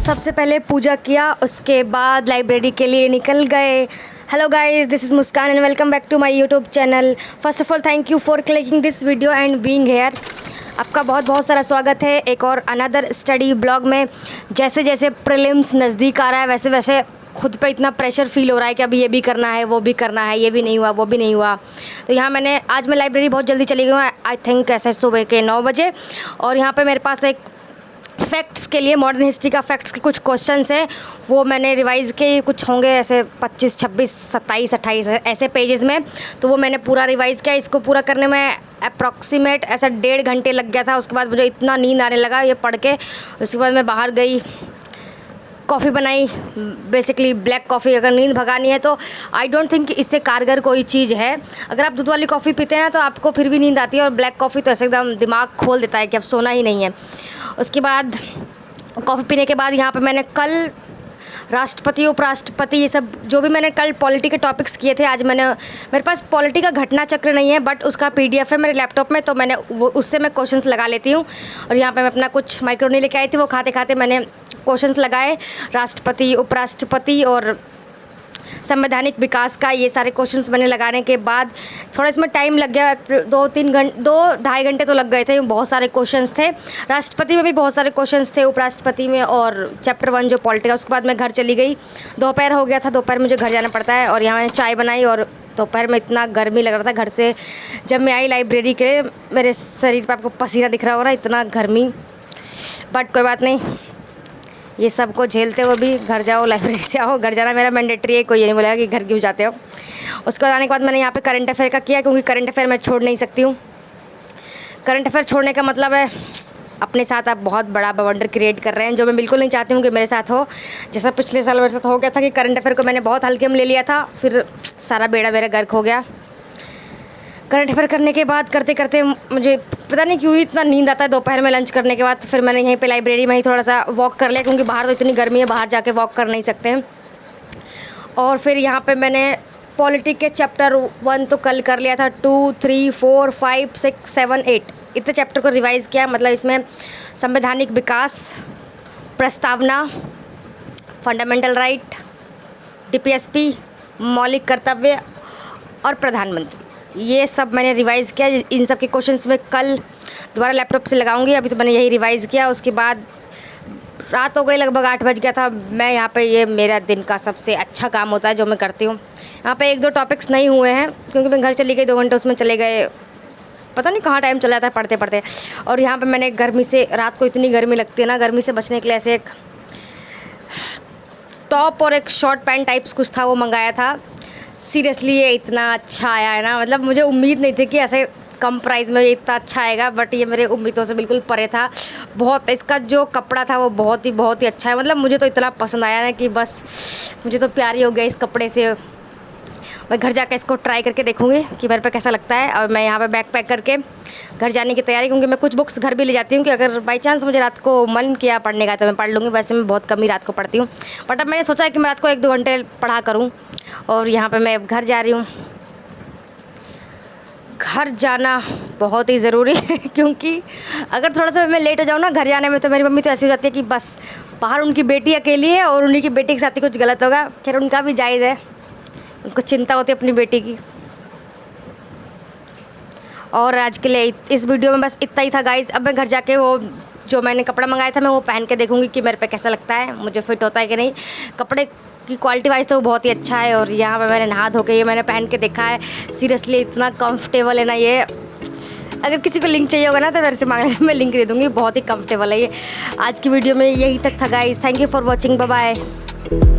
सबसे पहले पूजा किया, उसके बाद लाइब्रेरी के लिए निकल गए। Hello guys, this is Muskan and welcome back to my YouTube channel. First of all thank you for clicking this video and being here. आपका बहुत बहुत सारा स्वागत है एक और अनदर स्टडी ब्लॉग में। जैसे जैसे प्रीलिम्स नज़दीक आ रहा है वैसे वैसे खुद पे इतना प्रेशर फील हो रहा है कि अभी ये भी करना है, वो भी करना है, ये भी नहीं हुआ, वो भी नहीं हुआ। तो यहाँ आज मैं लाइब्रेरी बहुत जल्दी चली गई हूँ, आई थिंक ऐसे सुबह के 9 बजे। और यहाँ पे मेरे पास एक फैक्ट्स के लिए मॉडर्न हिस्ट्री का फैक्ट्स के कुछ क्वेश्चंस हैं, वो मैंने रिवाइज़ के कुछ होंगे ऐसे 25, 26, 27, 28 ऐसे पेजेस में। तो वो मैंने पूरा रिवाइज़ किया। इसको पूरा करने में अप्रॉक्सीमेट ऐसा 1.5 घंटे लग गया था। उसके बाद मुझे इतना नींद आने लगा ये पढ़ के। उसके बाद मैं बाहर गई, कॉफ़ी बनाई, बेसिकली ब्लैक कॉफ़ी। अगर नींद भगानी है तो आई डोंट थिंक इससे कारगर कोई चीज़ है। अगर आप दूध वाली कॉफ़ी पीते हैं तो आपको फिर भी नींद आती है, और ब्लैक कॉफ़ी तो ऐसे एकदम दिमाग खोल देता है कि अब सोना ही नहीं है। उसके बाद कॉफ़ी पीने के बाद यहाँ पे मैंने कल राष्ट्रपति, उपराष्ट्रपति, ये सब जो भी मैंने कल पॉलिटी के टॉपिक्स किए थे, आज मेरे पास पॉलिटी का घटना चक्र नहीं है बट उसका PDF है मेरे लैपटॉप में, तो मैंने उससे मैं क्वेश्चंस लगा लेती हूँ। और यहाँ पे मैं अपना कुछ माइक्रोनी लेके आई थी, वो खाते खाते मैंने क्वेश्चंस लगाए। राष्ट्रपति, उपराष्ट्रपति और संवैधानिक विकास का ये सारे क्वेश्चंस मैंने लगाने के बाद थोड़ा इसमें टाइम लग गया, 2-2.5 घंटे तो लग गए थे। बहुत सारे क्वेश्चंस थे, राष्ट्रपति में भी बहुत सारे क्वेश्चंस थे, उपराष्ट्रपति में और चैप्टर 1 जो पॉलिटिका। उसके बाद मैं घर चली गई, दोपहर हो गया था, दोपहर मुझे घर जाना पड़ता है। और यहाँ मैंने चाय बनाई और दोपहर में इतना गर्मी लग रहा था। घर से जब मैं आई लाइब्रेरी के लिए, मेरे शरीर पर आपको पसीना दिख रहा होगा, इतना गर्मी। बट कोई बात नहीं, ये सब को झेलते हुए भी घर जाओ, लाइब्रेरी से आओ। घर जाना मेरा मैंडेटरी है, कोई ये नहीं बोलेगा कि घर क्यों जाते हो। उसके बाद आने के बाद मैंने यहाँ पे करंट अफेयर का किया, क्योंकि करंट अफेयर मैं छोड़ नहीं सकती हूँ। करंट अफेयर छोड़ने का मतलब है अपने साथ आप बहुत बड़ा बवंडर क्रिएट कर रहे हैं, जो मैं बिल्कुल नहीं चाहती हूँ कि मेरे साथ हो। जैसा पिछले साल मेरे साथ हो गया था कि करंट अफेयर को मैंने बहुत हल्के में ले लिया था, फिर सारा बेड़ा मेरा गर्क हो गया। करंट अफेयर करने के बाद करते करते मुझे पता नहीं क्यों ही इतना नींद आता है दोपहर में लंच करने के बाद। फिर मैंने यहीं पे लाइब्रेरी में ही थोड़ा सा वॉक कर लिया, क्योंकि बाहर तो इतनी गर्मी है, बाहर जाके वॉक कर नहीं सकते हैं। और फिर यहाँ पे मैंने पॉलिटिक्स के चैप्टर 1 तो कल कर लिया था, 2, 3, 4, 5, 6, 7, 8 इतने चैप्टर को रिवाइज़ किया। मतलब इसमें संवैधानिक विकास, प्रस्तावना, फंडामेंटल राइट, DPSP, मौलिक कर्तव्य और प्रधानमंत्री, ये सब मैंने रिवाइज़ किया। इन सब के क्वेश्चंस में कल दोबारा लैपटॉप से लगाऊंगी। अभी तो मैंने यही रिवाइज़ किया। उसके बाद रात हो गई, लगभग 8 बज गया था। मैं यहाँ पे, ये मेरा दिन का सबसे अच्छा काम होता है जो मैं करती हूँ। यहाँ पे 1-2 टॉपिक्स नहीं हुए हैं, क्योंकि मैं घर चली गई, 2 घंटे उसमें चले गए, पता नहीं कहाँ टाइम चला जाता है पढ़ते पढ़ते। और यहाँ पर मैंने गर्मी से, रात को इतनी गर्मी लगती है ना, गर्मी से बचने के लिए ऐसे एक टॉप और एक शॉर्ट पैंट टाइप्स कुछ था, वो मंगाया था। सीरियसली ये इतना अच्छा आया है ना, मतलब मुझे उम्मीद नहीं थी कि ऐसे कम प्राइस में ये इतना अच्छा आएगा, बट ये मेरे उम्मीदों से बिल्कुल परे था। बहुत, इसका जो कपड़ा था वो बहुत ही अच्छा है। मतलब मुझे तो इतना पसंद आया ना कि बस मुझे तो प्यार ही हो गया इस कपड़े से। मैं घर जाकर इसको ट्राई करके देखूँगी कि मेरे पे कैसा लगता है। और मैं यहाँ पे बैग पैक करके घर जाने की तैयारी, क्योंकि मैं कुछ बुक्स घर भी ले जाती हूँ कि अगर बाई चांस मुझे रात को मन किया पढ़ने का तो मैं पढ़ लूँगी। वैसे मैं बहुत कम ही रात को पढ़ती हूँ, बट अब मैंने सोचा है कि मैं रात को 1-2 घंटे पढ़ा करूँ। और यहाँ पे मैं अब घर जा रही हूँ। घर जाना बहुत ही ज़रूरी है, क्योंकि अगर थोड़ा सा मैं लेट हो जाऊँ ना घर जाने में, तो मेरी मम्मी तो ऐसी हो जाती है कि बस बाहर उनकी बेटी अकेली है और उन्हीं की बेटी के साथ ही कुछ गलत होगा। खैर उनका भी जायज़ है, उनको चिंता होती है अपनी बेटी की। और आज के लिए इस वीडियो में बस इतना ही था गाइज़। अब मैं घर जाके वो जो मैंने कपड़ा मंगाया था मैं वो पहन के देखूँगी कि मेरे पे कैसा लगता है, मुझे फिट होता है कि नहीं। कपड़े की क्वालिटी वाइज तो वो बहुत ही अच्छा है। और यहाँ पे मैंने नहा धो के ये मैंने पहन के देखा है, सीरियसली इतना कंफर्टेबल है ना ये। अगर किसी को लिंक चाहिए होगा ना तो मेरे से मांगने मैं लिंक दे दूँगी, बहुत ही कंफर्टेबल है ये। आज की वीडियो में यही तक था guys. Thank you for watching, bye bye.